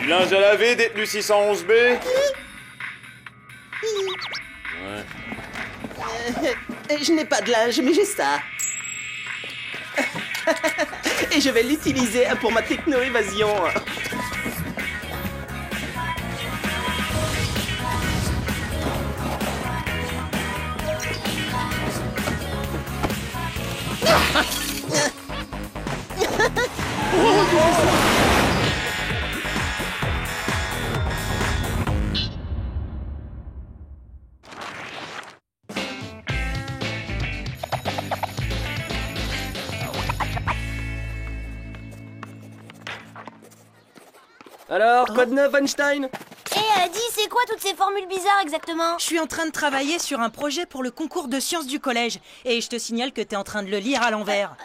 Linge à laver, détenu 611B. Ouais. Je n'ai pas de linge, mais j'ai ça. Et je vais l'utiliser pour ma techno-évasion. Alors, code 9, Einstein? Dis, c'est quoi toutes ces formules bizarres exactement? Je suis en train de travailler sur un projet pour le concours de sciences du collège. Et je te signale que t'es en train de le lire à l'envers.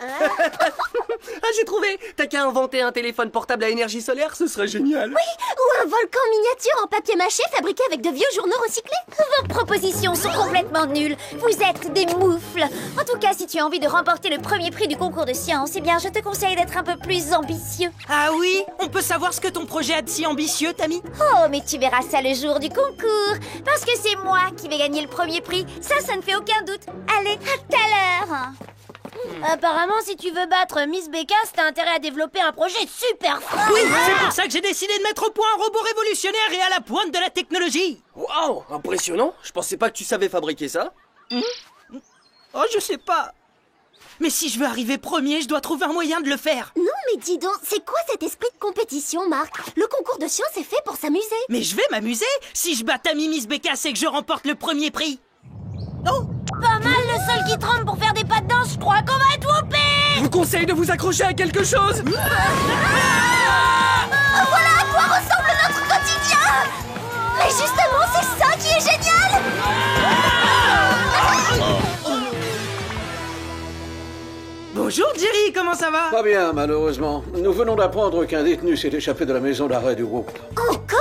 Ah, j'ai trouvé! T'as qu'à inventer un téléphone portable à énergie solaire, ce serait génial! Oui, ou un volcan miniature en papier mâché fabriqué avec de vieux journaux recyclés. Vos propositions sont complètement nulles. Vous êtes des moufles. En tout cas, si tu as envie de remporter le premier prix du concours de sciences, eh bien, je te conseille d'être un peu plus ambitieux. Ah oui? On peut savoir ce que ton projet a de si ambitieux, Tammy? Oh, mais tu verras ça le jour du concours. Parce que c'est moi qui vais gagner le premier prix. Ça ne fait aucun doute. Allez, à tout à l'heure. Apparemment, si tu veux battre Miss Bécasse, t'as intérêt à développer un projet super fort. Oui, c'est pour ça que j'ai décidé de mettre au point un robot révolutionnaire et à la pointe de la technologie. Waouh, impressionnant! Je pensais pas que tu savais fabriquer ça. Oh, je sais pas. Mais si je veux arriver premier, je dois trouver un moyen de le faire. Non, mais dis donc, c'est quoi cet esprit de compétition, Marc? Le concours de sciences est fait pour s'amuser. Mais je vais m'amuser si je bats Tammy Miss Bécasse et que je remporte le premier prix. Oh! Pas mal le sol qui tremble pour faire des pas de danse, je crois qu'on va être whoopé. Je vous conseille de vous accrocher à quelque chose! Voilà à quoi ressemble notre quotidien. Mais justement, c'est ça qui est génial. Bonjour Jerry, comment ça va? Pas bien, malheureusement. Nous venons d'apprendre qu'un détenu s'est échappé de la maison d'arrêt du groupe. Encore?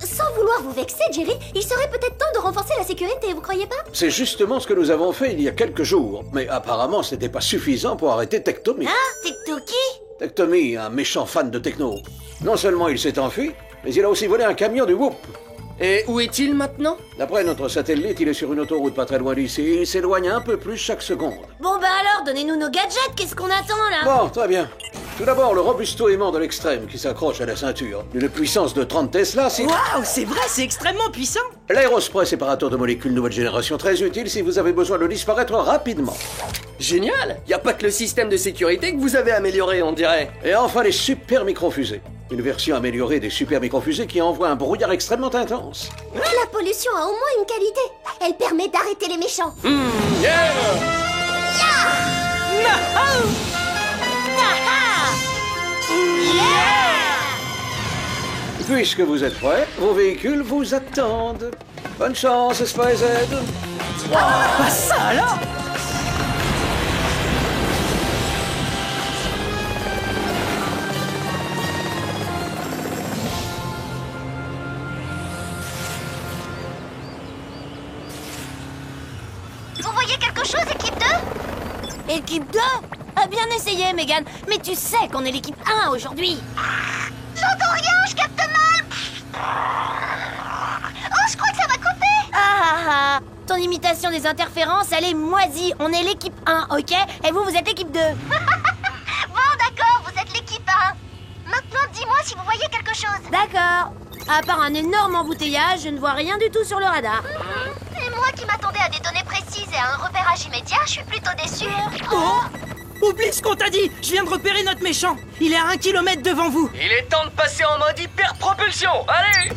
Sans vouloir vous vexer, Jerry, il serait peut-être temps de renforcer la sécurité, vous croyez pas? C'est justement ce que nous avons fait il y a quelques jours. Mais apparemment, ce n'était pas suffisant pour arrêter Tectomy. Hein? TikTok qui? Tectomy, un méchant fan de techno. Non seulement il s'est enfui, mais il a aussi volé un camion du groupe. Et où est-il maintenant? D'après notre satellite, il est sur une autoroute pas très loin d'ici. Il s'éloigne un peu plus chaque seconde. Bon bah alors, donnez-nous nos gadgets, qu'est-ce qu'on attend là? Bon, très bien. Tout d'abord, le robusto aimant de l'extrême qui s'accroche à la ceinture. D'une puissance de 30 Tesla, c'est... Waouh, c'est vrai, c'est extrêmement puissant. L'aérospray séparateur de molécules nouvelle génération, très utile si vous avez besoin de disparaître rapidement. Génial! Y a pas que le système de sécurité que vous avez amélioré, on dirait. Et enfin, les super microfusées. Une version améliorée des super microfusées qui envoie un brouillard extrêmement intense. La pollution a au moins une qualité. Elle permet d'arrêter les méchants. Puisque vous êtes prêts, vos véhicules vous attendent. Bonne chance, Spy Z. Ah ça alors! Vous voyez quelque chose, équipe 2? Équipe 2? Ah, bien essayé, Megan. Mais tu sais qu'on est l'équipe 1 aujourd'hui. J'entends rien, je capte mal. Oh, je crois que ça va couper. Ah. Ton imitation des interférences, elle est moisie. On est l'équipe 1, ok? Et vous êtes l'équipe 2. Bon, d'accord, vous êtes l'équipe 1. Maintenant, dis-moi si vous voyez quelque chose. D'accord. À part un énorme embouteillage, je ne vois rien du tout sur le radar. Et moi qui m'attendais à des données précises et à un repérage immédiat, je suis plutôt déçue. Oublie ce qu'on t'a dit. Je viens de repérer notre méchant. Il est à 1 kilomètre devant vous. Il est temps de passer en mode hyper-propulsion. Allez!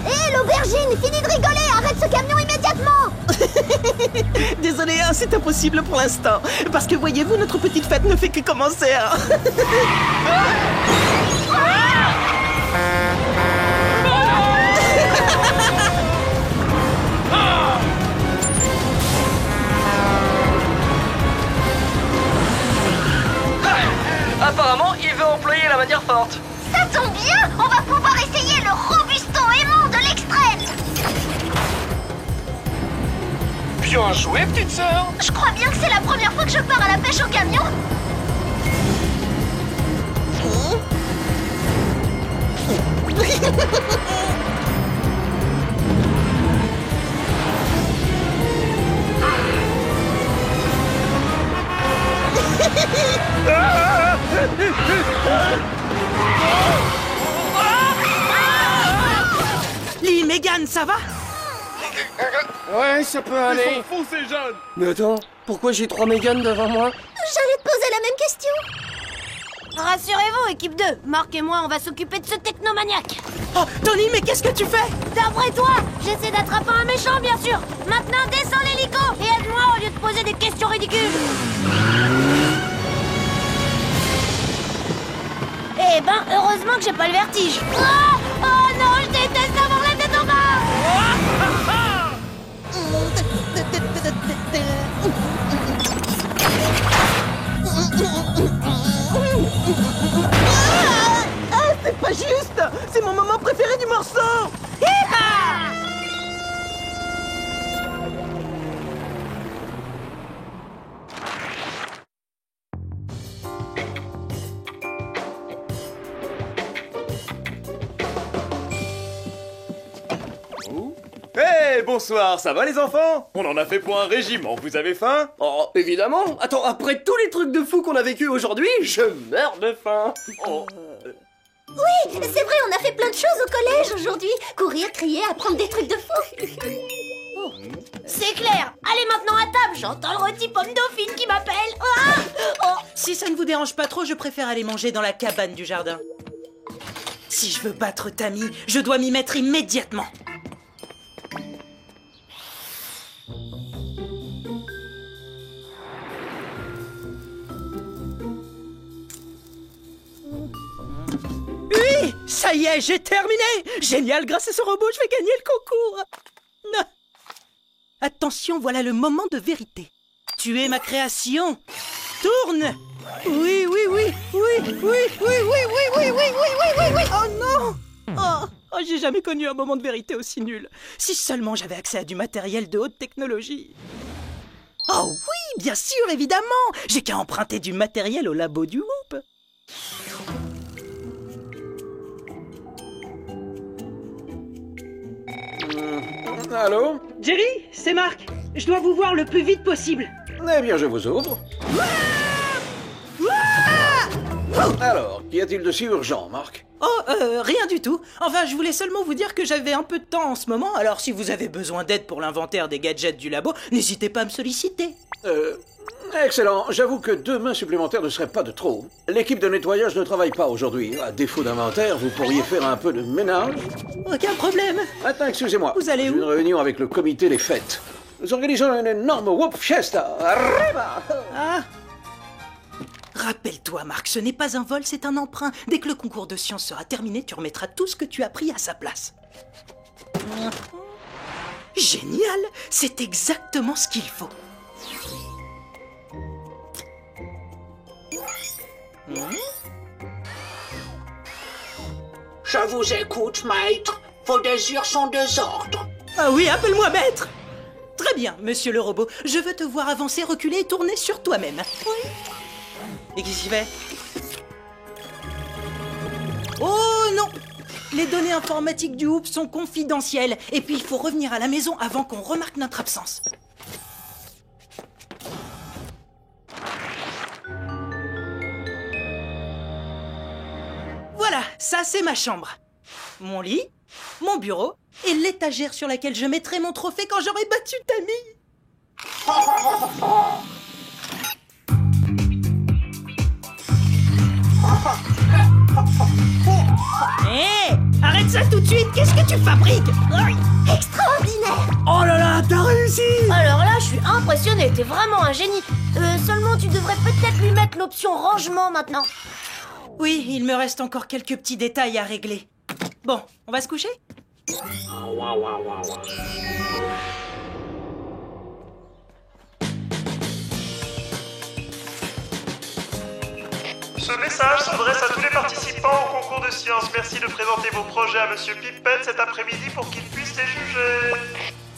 Hé, l'aubergine, fini de rigoler, arrête ce camion immédiatement. Désolé, hein, c'est impossible pour l'instant. Parce que voyez-vous, notre petite fête ne fait que commencer. Hein. apparemment, il veut employer la manière forte. Ça tombe bien, on va pouvoir essayer le robusto aimant de l'extrême. Bien joué, petite sœur. Je crois bien que c'est la première fois que je pars à la pêche au camion. Lee, Megan, ça va? Ouais, ça peut aller. Faux, ces jeunes. Mais attends, pourquoi j'ai 3 Megan devant moi? J'allais te poser la même question. Rassurez-vous, équipe 2, Marc et moi, on va s'occuper de ce technomaniaque. Oh, Tony, mais qu'est-ce que tu fais? D'après toi, j'essaie d'attraper un méchant, bien sûr. Maintenant, descends l'hélico et aide-moi au lieu de poser des questions ridicules. Eh ben, heureusement que j'ai pas le vertige. Oh, oh non, je déteste avoir la tête en bas. C'est pas juste! C'est mon moment préféré du morceau! Hey, bonsoir, ça va les enfants? On en a fait pour un régiment, vous avez faim? Oh, évidemment. Attends, après tous les trucs de fou qu'on a vécu aujourd'hui, je meurs de faim. Oh. Oui, c'est vrai, on a fait plein de choses au collège aujourd'hui. Courir, crier, apprendre des trucs de fou. Oh. C'est clair. Allez maintenant à table, j'entends le rôti pomme dauphine qui m'appelle. Ah oh. Si ça ne vous dérange pas trop, je préfère aller manger dans la cabane du jardin. Si je veux battre Tammy, je dois m'y mettre immédiatement. Oui, ça y est, j'ai terminé. Génial, grâce à ce robot, je vais gagner le concours. Non. Attention, voilà le moment de vérité. Tu es ma création. Tourne. Oui, oui, oui, oui, oui, oui, oui, oui, oui, oui, oui, oui, oui, oui. Oh non. Oh, j'ai jamais connu un moment de vérité aussi nul. Si seulement j'avais accès à du matériel de haute technologie. Oh oui, bien sûr, évidemment. J'ai qu'à emprunter du matériel au labo du Whoop. Allô? Jerry, c'est Marc. Je dois vous voir le plus vite possible. Eh bien, je vous ouvre. Alors, qu'y a-t-il de si urgent, Marc? Oh, rien du tout. Enfin, je voulais seulement vous dire que j'avais un peu de temps en ce moment, alors si vous avez besoin d'aide pour l'inventaire des gadgets du labo, n'hésitez pas à me solliciter. Excellent. J'avoue que 2 mains supplémentaires ne seraient pas de trop. L'équipe de nettoyage ne travaille pas aujourd'hui. À défaut d'inventaire, vous pourriez faire un peu de ménage. Aucun problème. Attends, excusez-moi. Vous allez J'ai où? une réunion avec le comité des fêtes. Nous organisons une énorme whoop fiesta. Arriba! Ah. Rappelle-toi, Marc, ce n'est pas un vol, c'est un emprunt. Dès que le concours de sciences sera terminé, tu remettras tout ce que tu as pris à sa place. Génial! C'est exactement ce qu'il faut. Je vous écoute, maître. Vos désirs sont des ordres. Ah oui, appelle-moi maître. Très bien, monsieur le robot. Je veux te voir avancer, reculer et tourner sur toi-même. Oui. Et qu'est-ce qu'il fait? Oh non! Les données informatiques du Whoop sont confidentielles. Et puis, il faut revenir à la maison avant qu'on remarque notre absence. Voilà, ça c'est ma chambre. Mon lit, mon bureau et l'étagère sur laquelle je mettrai mon trophée quand j'aurai battu Tammy. Hé, arrête ça tout de suite. Qu'est-ce que tu fabriques? Extraordinaire. Oh là là, t'as réussi. Alors là, je suis impressionnée, t'es vraiment un génie. Seulement, tu devrais peut-être lui mettre l'option rangement maintenant. Oui, il me reste encore quelques petits détails à régler. Bon, on va se coucher? Ce message s'adresse à tous les participants au concours de sciences. Merci de présenter vos projets à Monsieur Pipette cet après-midi pour qu'il puisse les juger.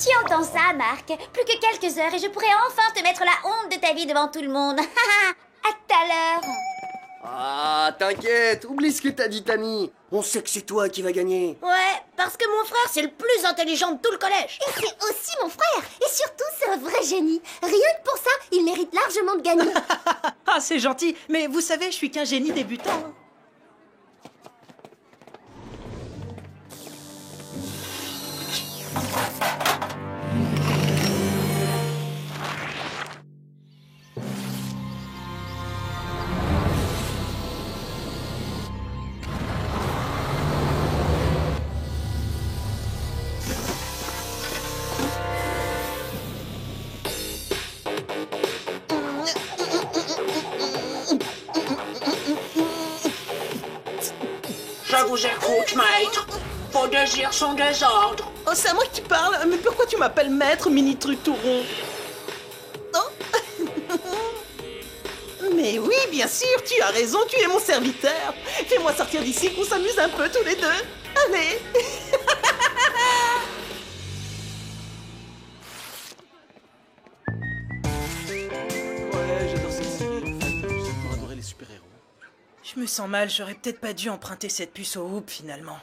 Tu entends ça, Marc? Plus que quelques heures et je pourrai enfin te mettre la honte de ta vie devant tout le monde. À tout à l'heure. Ah, t'inquiète, oublie ce que t'as dit, Tammy. On sait que c'est toi qui vas gagner. Ouais, parce que mon frère, c'est le plus intelligent de tout le collège. Et c'est aussi mon frère. Et surtout, c'est un vrai génie. Rien que pour ça, il mérite largement de gagner. Ah, c'est gentil, mais vous savez, je suis qu'un génie débutant. Hein. Je vous écoute, maître. Vos désirs sont des ordres. Oh, c'est à moi qui parle. Mais pourquoi tu m'appelles maître, mini truc tout rond? Oh. Mais oui, bien sûr, tu as raison, tu es mon serviteur. Fais-moi sortir d'ici, qu'on s'amuse un peu tous les deux. Allez. Ouais, j'adore cette série, en fait. J'ai toujours adoré les super-héros. Je me sens mal, j'aurais peut-être pas dû emprunter cette puce au Whoop finalement.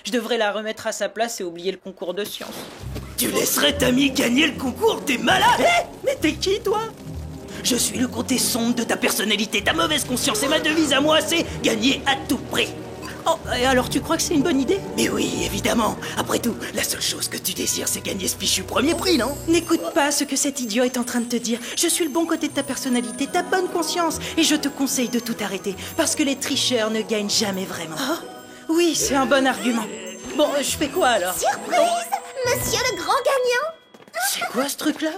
Je devrais la remettre à sa place et oublier le concours de sciences. Tu laisserais Tammy gagner le concours, t'es malade? Mais t'es qui, toi? Je suis le côté sombre de ta personnalité, ta mauvaise conscience, et ma devise à moi, c'est gagner à tout prix. Oh, et alors tu crois que c'est une bonne idée? Mais oui, évidemment. Après tout, la seule chose que tu désires, c'est gagner ce fichu premier prix, non? N'écoute pas ce que cet idiot est en train de te dire. Je suis le bon côté de ta personnalité, ta bonne conscience, et je te conseille de tout arrêter, parce que les tricheurs ne gagnent jamais vraiment. Oui, c'est un bon argument. Bon, je fais quoi alors? Surprise! Monsieur le grand gagnant! C'est quoi ce truc-là?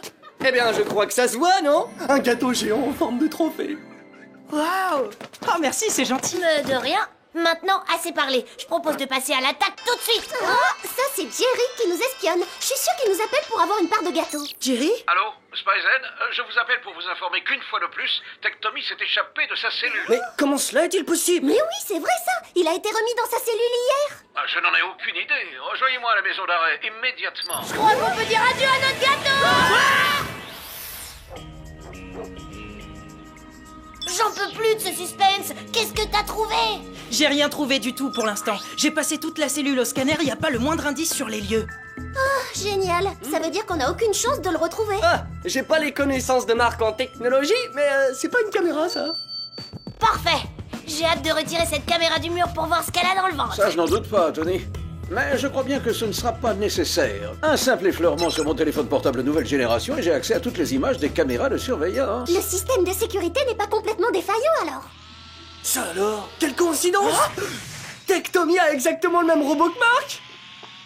Eh bien, je crois que ça se voit, non? Un gâteau géant en forme de trophée. Waouh! Oh, merci, c'est gentil. De rien. Maintenant, assez parlé. Je propose de passer à l'attaque tout de suite. Oh, ça c'est Jerry qui nous espionne. Je suis sûre qu'il nous appelle pour avoir une part de gâteau. Jerry? Allô, Spyzen, je vous appelle pour vous informer qu'une fois de plus, Tectomy s'est échappé de sa cellule. Mais comment cela est-il possible? Mais oui, c'est vrai ça. Il a été remis dans sa cellule hier. Ah, je n'en ai aucune idée. Rejoignez-moi à la maison d'arrêt immédiatement. Je crois qu'on peut dire adieu à notre gâteau. J'en peux plus de ce suspense. Qu'est-ce que t'as trouvé? J'ai rien trouvé du tout pour l'instant. J'ai passé toute la cellule au scanner, il n'y a pas le moindre indice sur les lieux. Oh, génial. Ça veut dire qu'on n'a aucune chance de le retrouver. Ah, j'ai pas les connaissances de Marc en technologie, mais c'est pas une caméra, ça. Parfait. J'ai hâte de retirer cette caméra du mur pour voir ce qu'elle a dans le ventre. Ça, je n'en doute pas, Tony. Mais je crois bien que ce ne sera pas nécessaire. Un simple effleurement sur mon téléphone portable nouvelle génération et j'ai accès à toutes les images des caméras de surveillance. Le système de sécurité n'est pas complètement défaillant alors. Ça alors? Quelle coïncidence! Tectomy a exactement le même robot que Marc!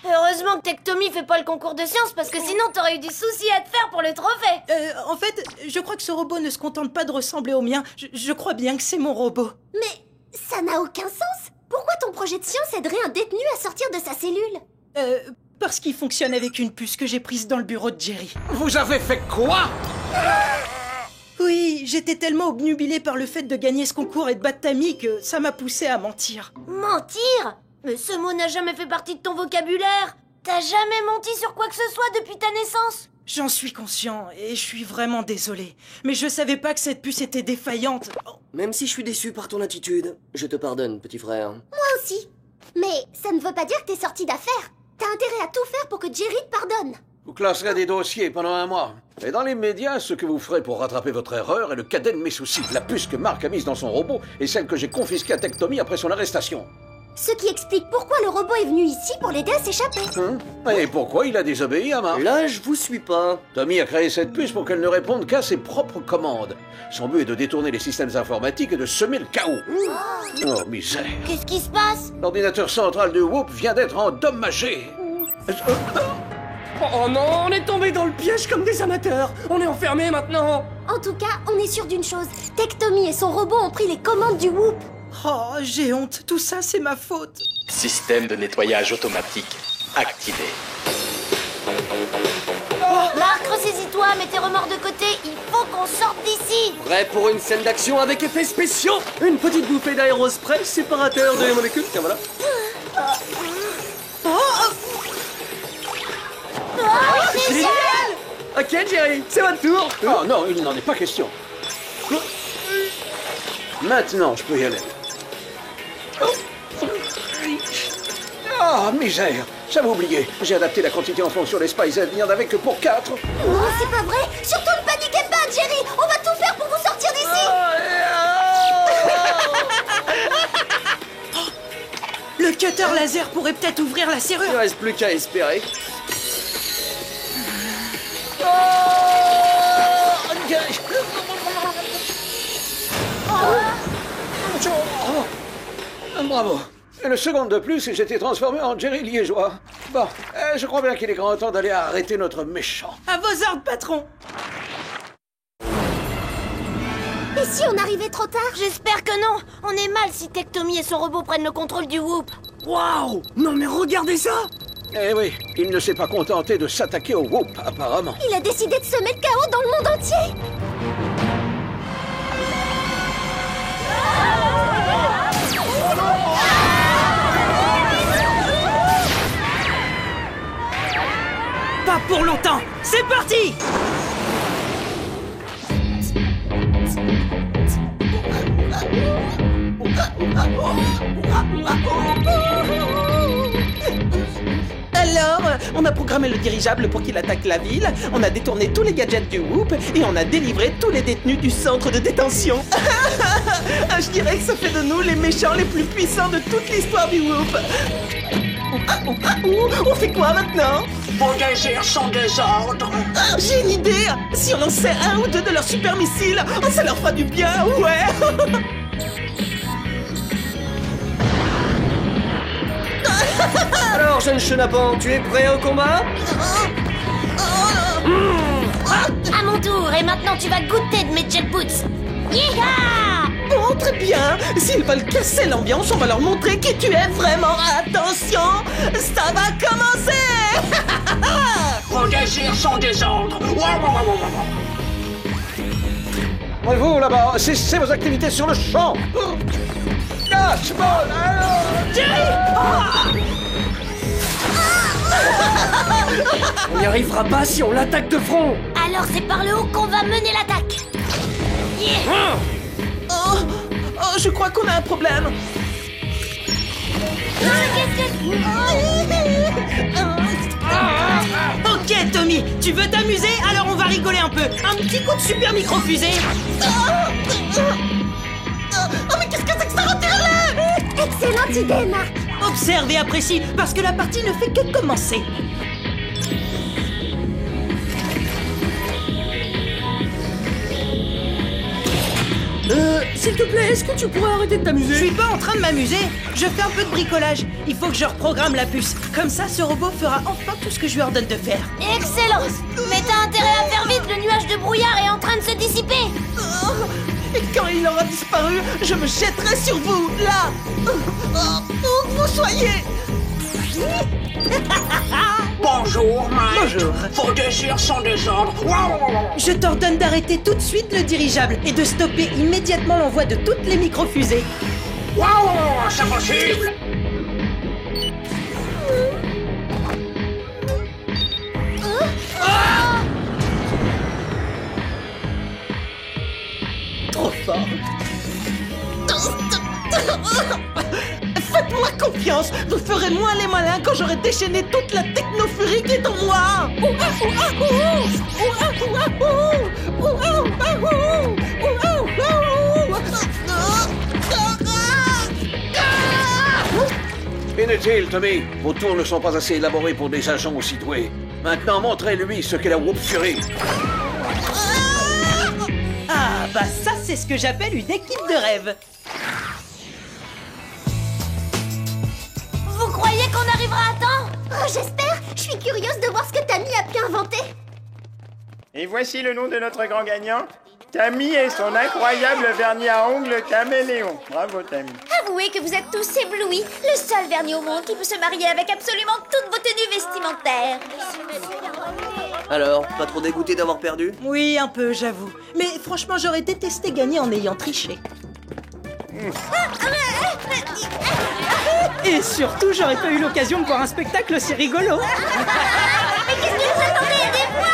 Heureusement que Tectomy fait pas le concours de sciences parce que sinon t'aurais eu du souci à te faire pour le trophée. En fait, je crois que ce robot ne se contente pas de ressembler au mien. Je crois bien que c'est mon robot. Mais ça n'a aucun sens. Pourquoi ton projet de science aiderait un détenu à sortir de sa cellule? Parce qu'il fonctionne avec une puce que j'ai prise dans le bureau de Jerry. Vous avez fait quoi? Oui, j'étais tellement obnubilée par le fait de gagner ce concours et de battre Tammy que ça m'a poussée à mentir. Mentir? Mais ce mot n'a jamais fait partie de ton vocabulaire. T'as jamais menti sur quoi que ce soit depuis ta naissance. J'en suis conscient et je suis vraiment désolé. Mais je savais pas que cette puce était défaillante. Même si je suis déçu par ton attitude, je te pardonne, petit frère. Moi aussi. Mais ça ne veut pas dire que t'es sorti d'affaire. T'as intérêt à tout faire pour que Jerry te pardonne. Vous classerez des dossiers pendant un mois. Et dans les médias, ce que vous ferez pour rattraper votre erreur est le cadet de mes soucis. La puce que Marc a mise dans son robot est celle que j'ai confisquée à Tectomy après son arrestation. Ce qui explique pourquoi le robot est venu ici pour l'aider à s'échapper. Et pourquoi il a désobéi à Marc? Là, je vous suis pas. Tommy a créé cette puce pour qu'elle ne réponde qu'à ses propres commandes. Son but est de détourner les systèmes informatiques et de semer le chaos. Oh, misère. Qu'est-ce qui se passe? L'ordinateur central de Whoop vient d'être endommagé. Oh non, on est tombé dans le piège comme des amateurs. On est enfermés maintenant. En tout cas, on est sûr d'une chose. Tectomy et son robot ont pris les commandes du Whoop. Oh, j'ai honte. Tout ça, c'est ma faute. Système de nettoyage automatique activé. Marc, ressaisis-toi. mets tes remords de côté, il faut qu'on sorte d'ici. Prêt pour une scène d'action avec effets spéciaux? Une petite bouffée d'aérospray séparateur de molécules, tiens voilà. C'est génial. Ok Jerry, c'est votre tour. Oh non, il n'en est pas question. Maintenant, je peux y aller. Ah, misère! J'avais oublié. J'ai adapté la quantité en fonction des spices. Il n'y en avait que pour 4. Oh, c'est pas vrai. Surtout ne paniquez pas, Jerry. On va tout faire pour vous sortir d'ici. Le cutter laser pourrait peut-être ouvrir la Il serrure. ne reste plus qu'à espérer. Bravo. Une seconde de plus et j'étais transformé en Jerry Liégeois. Bon, je crois bien qu'il est grand temps d'aller arrêter notre méchant. À vos ordres, patron. Et si on arrivait trop tard? J'espère que non. On est mal si Tectomy et son robot prennent le contrôle du Whoop. Waouh! Non mais regardez ça! Eh oui, il ne s'est pas contenté de s'attaquer au Whoop, apparemment. Il a décidé de semer le chaos dans le monde entier. Pas pour longtemps. C'est parti. Alors, on a programmé le dirigeable pour qu'il attaque la ville, on a détourné tous les gadgets du Whoop et on a délivré tous les détenus du centre de détention. Je dirais que ça fait de nous les méchants les plus puissants de toute l'histoire du Whoop. On fait quoi maintenant? Vos désirs sont désordre. J'ai une idée. Si on lançait un ou deux de leurs super missiles, ça leur fera du bien, ouais. Alors, jeune chenapan, tu es prêt au combat? À mon tour, et maintenant tu vas goûter de mes jet boots. Yeeha! Bon, très bien. S'ils veulent casser l'ambiance, on va leur montrer qui tu es vraiment. Attention, ça va commencer. Vos désirs sont désordre. Et vous, là-bas, cessez vos activités sur le champ. Catchball! On n'y arrivera pas si on l'attaque de front. Alors c'est par le haut qu'on va mener l'attaque. Yeah! Oh, je crois qu'on a un problème. Ok, Tommy, tu veux t'amuser? Alors on va rigoler un peu. Un petit coup de super micro-fusée. Oh, mais qu'est-ce que c'est que ça retire-là? Excellente idée, Marc. Observe et apprécie, parce que la partie ne fait que commencer. S'il te plaît, est-ce que tu pourrais arrêter de t'amuser? Je suis pas en train de m'amuser. Je fais un peu de bricolage. Il faut que je reprogramme la puce. Comme ça, ce robot fera enfin tout ce que je lui ordonne de faire. Excellent. Mais t'as intérêt à faire vite, le nuage de brouillard est en train de se dissiper. Et quand il aura disparu, je me jetterai sur vous, là. Où que vous soyez. Bonjour, Mike. Bonjour. Vos désirs sont désordre. Je t'ordonne d'arrêter tout de suite le dirigeable et de stopper immédiatement l'envoi de toutes les micro-fusées. C'est possible. Trop fort. Faites-moi confiance. Vous ferez moins les malins quand j'aurai déchaîné toute la technofurie qui est en moi. Inutile, Tommy. Vos tours ne sont pas assez élaborés pour des agents aussi doués. Maintenant, montrez-lui ce qu'est la Whoop Fury. Ah, bah ça, c'est ce que j'appelle une équipe de rêve. Vous croyez qu'on arrivera à temps? Oh, j'espère. Je suis curieuse de voir ce que Tammy a pu inventer. Et voici le nom de notre grand gagnant. Tammy et son incroyable vernis à ongles caméléon. Bravo, Tammy. Avouez que vous êtes tous éblouis. Le seul vernis au monde qui peut se marier avec absolument toutes vos tenues vestimentaires. Alors, pas trop dégoûté d'avoir perdu? Oui, un peu, j'avoue. Mais franchement, j'aurais détesté gagner en ayant triché. Et surtout, j'aurais pas eu l'occasion de voir un spectacle aussi rigolo. Mais qu'est-ce que vous attendez? Aidez-moi!